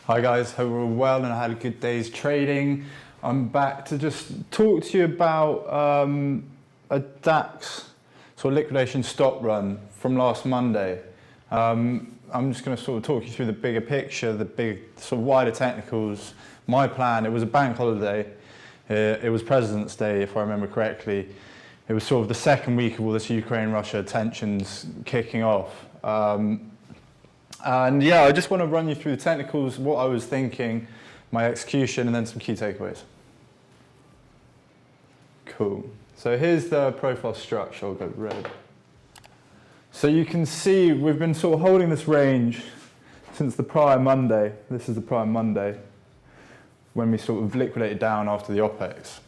Hi guys, hope we're all well and I had a good day's trading. I'm back to just talk to you about a DAX sort of liquidation stop run from last Monday. I'm just going to sort of talk you through the bigger picture, the big sort of wider technicals. My plan, it was a bank holiday. It was President's Day, if I remember correctly. It was sort of the second week of all this Ukraine-Russia tensions kicking off. And yeah, I just want to run you through the technicals, what I was thinking, my execution, and then some key takeaways. Cool. So here's the profile structure. I'll go red. So you can see we've been sort of holding this range since the prior Monday. This is the prior Monday when we sort of liquidated down after the OPEX.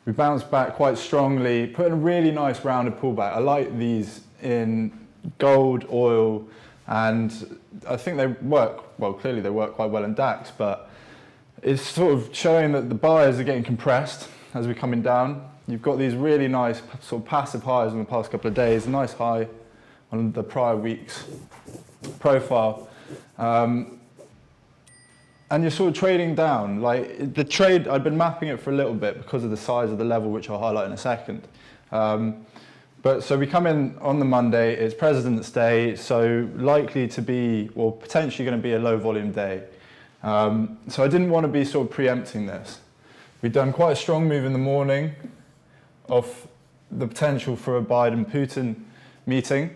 We bounced back quite strongly, put in a really nice rounded pullback. I like these in gold, oil, and I think they work, well, clearly they work quite well in DAX, but it's sort of showing that the buyers are getting compressed as we're coming down. You've got these really nice sort of passive highs in the past couple of days, a nice high on the prior week's profile. And you're sort of trading down. Like the trade, I'd been mapping it for a little bit because of the size of the level, which I'll highlight in a second. But so we come in on the Monday, it's President's Day, so likely to be, or potentially going to be a low volume day. So I didn't want to be sort of preempting this. We'd done quite a strong move in the morning of the potential for a Biden-Putin meeting,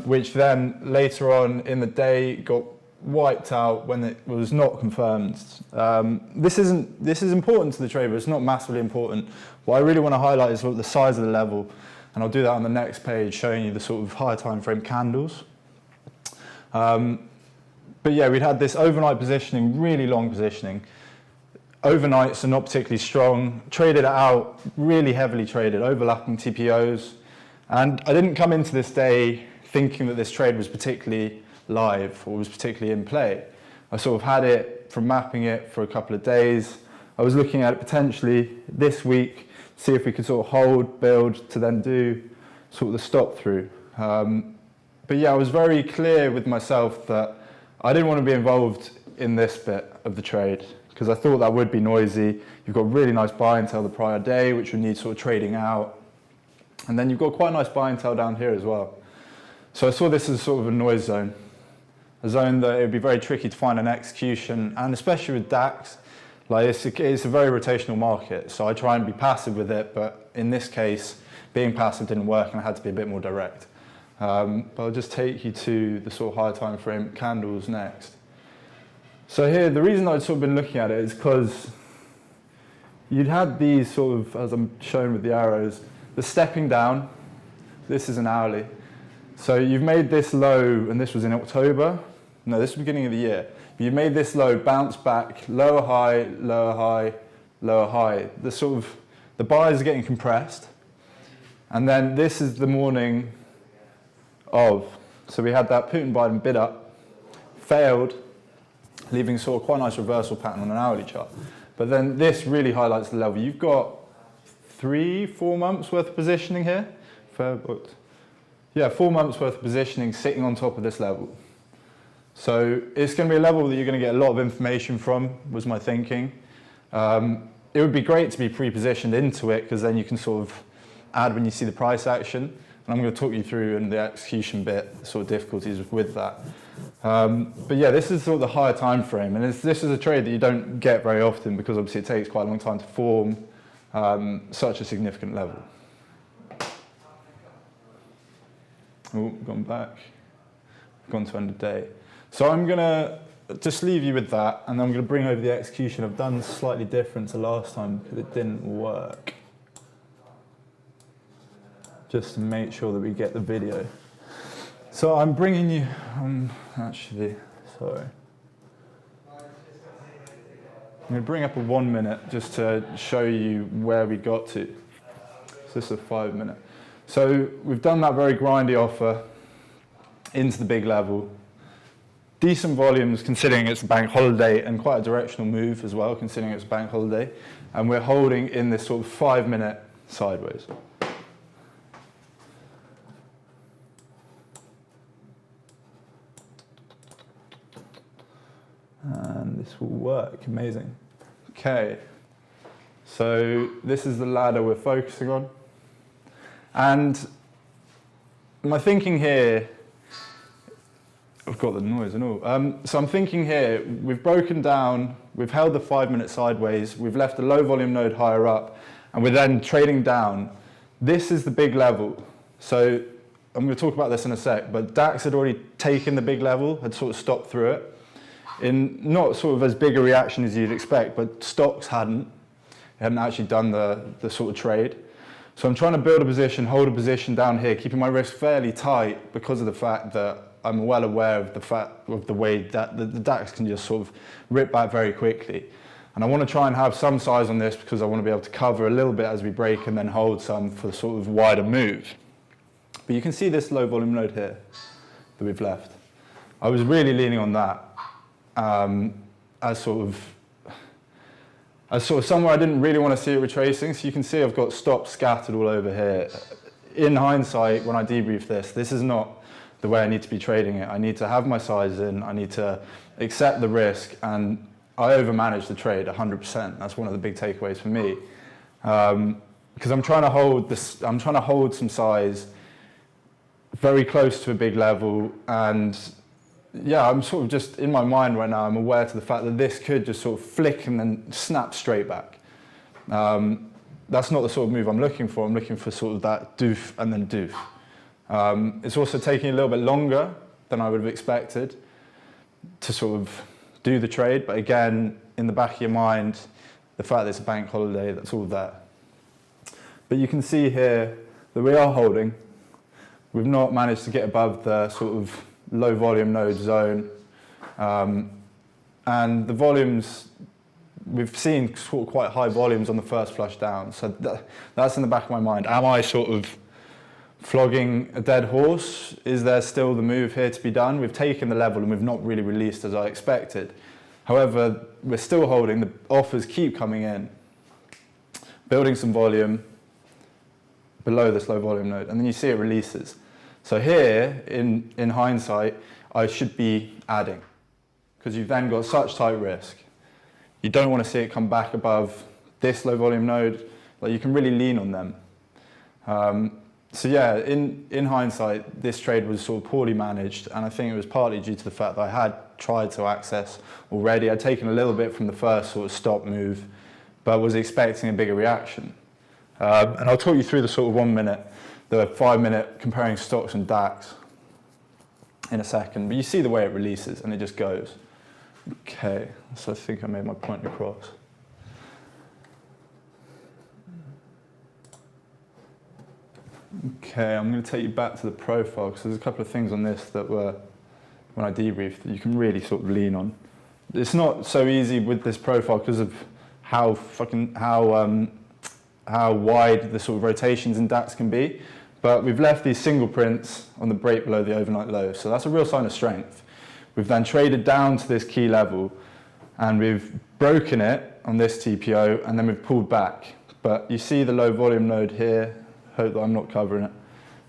which then later on in the day got wiped out when it was not confirmed. This is important to the trade, but it's not massively important. What I really want to highlight is sort of the size of the level, and I'll do that on the next page, showing you the sort of higher time frame candles. But yeah, we'd had this overnight positioning, really long positioning. Overnights are not particularly strong, traded it out, really heavily traded, overlapping TPOs. And I didn't come into this day thinking that this trade was particularly live or was particularly in play. I sort of had it from mapping it for a couple of days. I was looking at it potentially this week, see if we could sort of hold, build, to then do sort of the stop through. But yeah, I was very clear with myself that I didn't want to be involved in this bit of the trade because I thought that would be noisy. You've got really nice buy and tail the prior day, which would need sort of trading out. And then you've got quite a nice buy and tail down here as well. So I saw this as sort of a noise zone. A zone that it would be very tricky to find an execution, and especially with DAX, like it's a very rotational market, so I try and be passive with it, but in this case, being passive didn't work and I had to be a bit more direct. But I'll just take you to the sort of higher time frame candles next. So here, the reason I'd sort of been looking at it is because you'd had these sort of, as I'm showing with the arrows, the stepping down. This is an hourly. So you've made this low, and this was in October. No, this was the beginning of the year. You made this low, bounce back, lower high, lower high, lower high. The buyers are getting compressed. And then this is the morning of. So we had that Putin-Biden bid up, failed, leaving sort of quite a nice reversal pattern on an hourly chart. But then this really highlights the level. You've got 3-4 months worth of positioning here. Fair booked. Yeah, 4 months worth of positioning sitting on top of this level. So it's going to be a level that you're going to get a lot of information from, was my thinking. It would be great to be pre-positioned into it because then you can sort of add when you see the price action. And I'm going to talk you through in the execution bit, the sort of difficulties with that. But yeah, this is sort of the higher time frame. And this is a trade that you don't get very often because obviously it takes quite a long time to form such a significant level. Oh, gone back. Gone to end of day. So I'm going to just leave you with that, and then I'm going to bring over the execution. I've done slightly different to last time because it didn't work. Just to make sure that we get the video. So I'm bringing you, actually, sorry. I'm going to bring up a 1 minute just to show you where we got to. So this is a 5 minute. So we've done that very grindy offer into the big level. Decent volumes considering it's a bank holiday and quite a directional move as well considering it's a bank holiday. And we're holding in this sort of 5 minute sideways. And this will work, amazing. Okay, so this is the ladder we're focusing on. And my thinking here, I've got the noise and all. So I'm thinking here, we've broken down, we've held the 5 minute sideways, we've left a low volume node higher up, and we're then trading down. This is the big level. So I'm going to talk about this in a sec, but DAX had already taken the big level, had sort of stopped through it. In not sort of as big a reaction as you'd expect, but stocks hadn't. They hadn't actually done the sort of trade. So I'm trying to build a position, hold a position down here, keeping my risk fairly tight because of the fact that I'm well aware of the way that the DAX can just sort of rip back very quickly. And I want to try and have some size on this because I want to be able to cover a little bit as we break and then hold some for the sort of wider move. But you can see this low volume node here that we've left. I was really leaning on that as sort of somewhere I didn't really want to see it retracing. So you can see I've got stops scattered all over here. In hindsight, when I debrief this is not the way I need to be trading it. I need to have my size in, I need to accept the risk, and I overmanaged the trade 100%. That's one of the big takeaways for me. Because I'm trying to hold some size very close to a big level, and yeah, I'm sort of just in my mind right now, I'm aware to the fact that this could just sort of flick and then snap straight back. That's not the sort of move I'm looking for. I'm looking for sort of that doof and then doof. It's also taking a little bit longer than I would have expected to sort of do the trade, but again, in the back of your mind, the fact that it's a bank holiday, that's all there. But you can see here that we are holding. We've not managed to get above the sort of low volume node zone. And the volumes, we've seen sort of quite high volumes on the first flush down. So that's in the back of my mind. Am I sort of flogging a dead horse? Is there still the move here to be done? We've taken the level and we've not really released as I expected. However, we're still holding. The offers keep coming in, building some volume below this low volume node, and then you see it releases. So here, in hindsight, I should be adding, because you've then got such tight risk. You don't want to see it come back above this low volume node. Like, you can really lean on them. So yeah, in hindsight, this trade was sort of poorly managed, and I think it was partly due to the fact that I had tried to access already. I'd taken a little bit from the first sort of stop move, but was expecting a bigger reaction. And I'll talk you through the sort of 1 minute, the 5 minute comparing stocks and DAX in a second, but you see the way it releases and it just goes. Okay, so I think I made my point across. Okay, I'm going to take you back to the profile because there's a couple of things on this that were, when I debriefed, that you can really sort of lean on. It's not so easy with this profile because of how wide the sort of rotations in DAX can be, but we've left these single prints on the break below the overnight low, so that's a real sign of strength. We've then traded down to this key level, and we've broken it on this TPO, and then we've pulled back. But you see the low volume node here. Hope that I'm not covering it.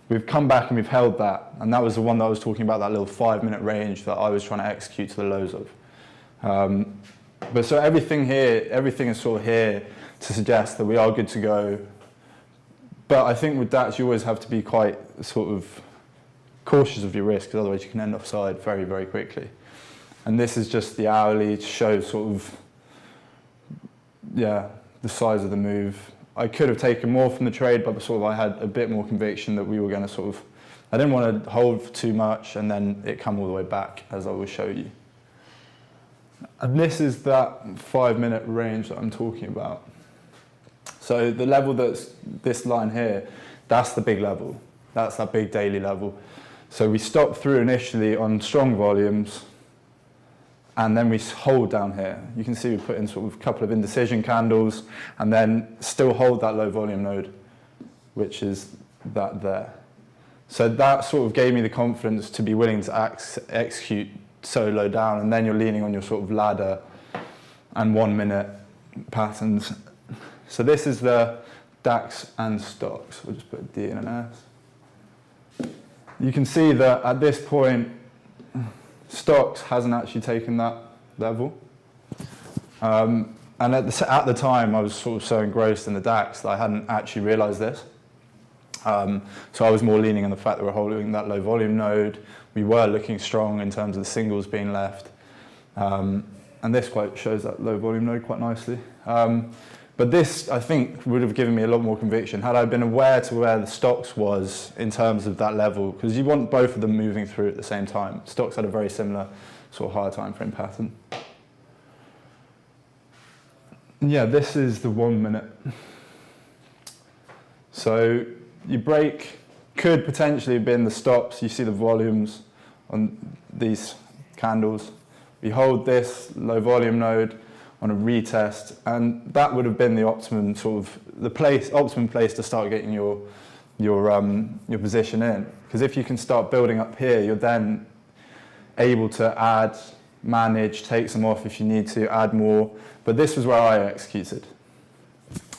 We've come back and we've held that, and that was the one that I was talking about, that little 5 minute range that I was trying to execute to the lows of. But so everything is sort of here to suggest that we are good to go. But I think with DAX, you always have to be quite sort of cautious of your risk, because otherwise you can end offside very, very quickly. And this is just the hourly to show sort of, yeah, the size of the move. I could have taken more from the trade, but sort of I had a bit more conviction that we were going to sort of, I didn't want to hold for too much and then it come all the way back, as I will show you. And this is that 5 minute range that I'm talking about. So the level that's this line here, that's the big level. That's that big daily level. So we stopped through initially on strong volumes, and then we hold down here. You can see we put in sort of a couple of indecision candles, and then still hold that low volume node, which is that there. So that sort of gave me the confidence to be willing to execute so low down, and then you're leaning on your sort of ladder and 1 minute patterns. So this is the DAX and stocks. We'll just put a D and an S. You can see that at this point, stocks hasn't actually taken that level. And at the time, I was sort of so engrossed in the DAX that I hadn't actually realized this. So I was more leaning on the fact that we're holding that low volume node. We were looking strong in terms of the singles being left. And this quite shows that low volume node quite nicely. But this, I think, would have given me a lot more conviction had I been aware to where the stocks was in terms of that level, because you want both of them moving through at the same time. Stocks had a very similar sort of higher time frame pattern. Yeah, this is the 1 minute. So your break could potentially have been the stops. You see the volumes on these candles. We hold this low volume node on a retest, and that would have been the optimum sort of optimum place to start getting your position in. Because if you can start building up here, you're then able to add, manage, take some off if you need to, add more. But this was where I executed.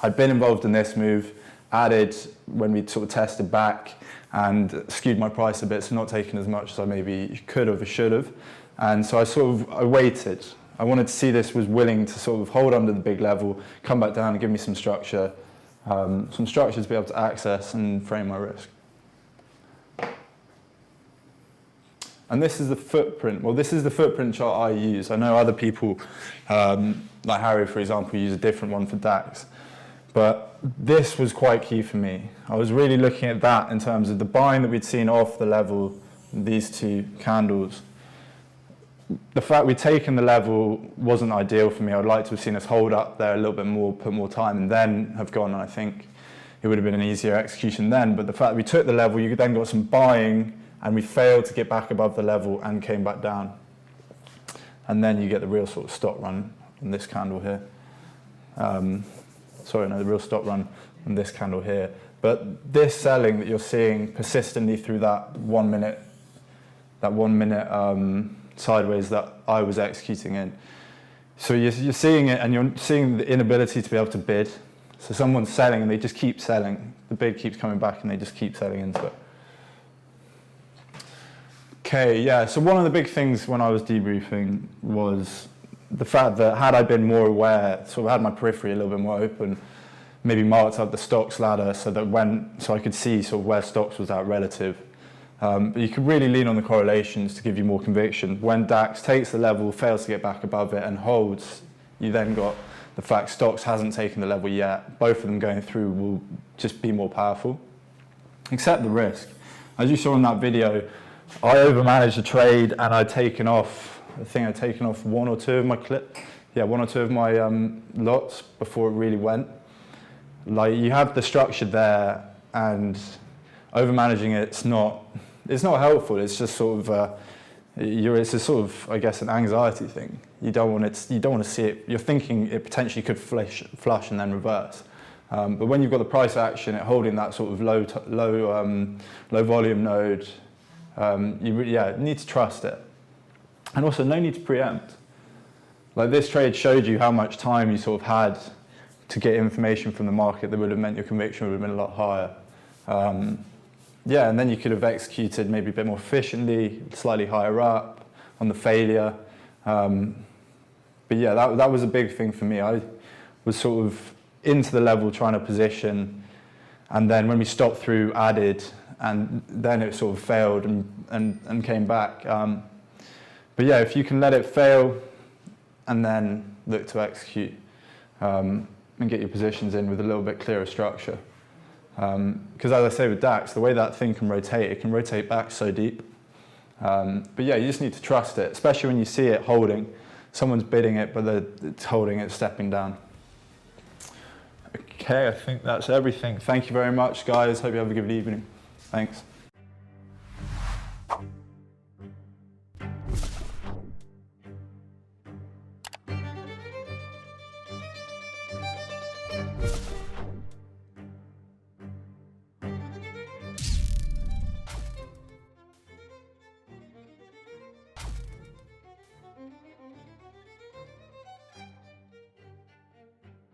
I'd been involved in this move, added when we sort of tested back, and skewed my price a bit, so not taking as much as I maybe could have or should have. And so I waited. I wanted to see this was willing to sort of hold under the big level, come back down and give me some structure to be able to access and frame my risk. And this is the footprint. Well, this is the footprint chart I use. I know other people, like Harry, for example, use a different one for DAX. But this was quite key for me. I was really looking at that in terms of the buying that we'd seen off the level, these two candles. The fact we'd taken the level wasn't ideal for me. I would like to have seen us hold up there a little bit more, put more time, and then have gone. And I think it would have been an easier execution then. But the fact that we took the level, you then got some buying, and we failed to get back above the level and came back down. And then you get the real sort of stop run on this candle here. The real stop run on this candle here. But this selling that you're seeing persistently through that 1 minute, sideways that I was executing in. So you're seeing it, and you're seeing the inability to be able to bid. So someone's selling and they just keep selling. The bid keeps coming back and they just keep selling into it. Okay, yeah, so one of the big things when I was debriefing was the fact that had I been more aware, sort of had my periphery a little bit more open, maybe marked up the stocks ladder so I could see sort of where stocks was at relative. But you could really lean on the correlations to give you more conviction. When DAX takes the level, fails to get back above it and holds, you then got the fact stocks hasn't taken the level yet. Both of them going through will just be more powerful. Except the risk. As you saw in that video, I overmanaged the trade and I'd taken off, I think I'd taken off one or two of my lots before it really went. Like, you have the structure there, and overmanaging it's not helpful. It's just sort of it's a sort of, I guess, an anxiety thing. You don't want to see it. You're thinking it potentially could flush and then reverse. But when you've got the price action, it holding that sort of low volume node, you need to trust it. And also, no need to preempt. Like, this trade showed you how much time you sort of had to get information from the market that would have meant your conviction would have been a lot higher. And then you could have executed maybe a bit more efficiently, slightly higher up on the failure. But yeah, that was a big thing for me. I was sort of into the level trying to position, and then when we stopped through, added, and then it sort of failed and came back. But yeah, if you can let it fail and then look to execute and get your positions in with a little bit clearer structure. Because as I say with DAX, the way that thing can rotate, it can rotate back so deep. But yeah, you just need to trust it, especially when you see it holding. Someone's bidding it, but it's holding it, stepping down. Okay, I think that's everything. Thank you very much, guys. Hope you have a good evening. Thanks.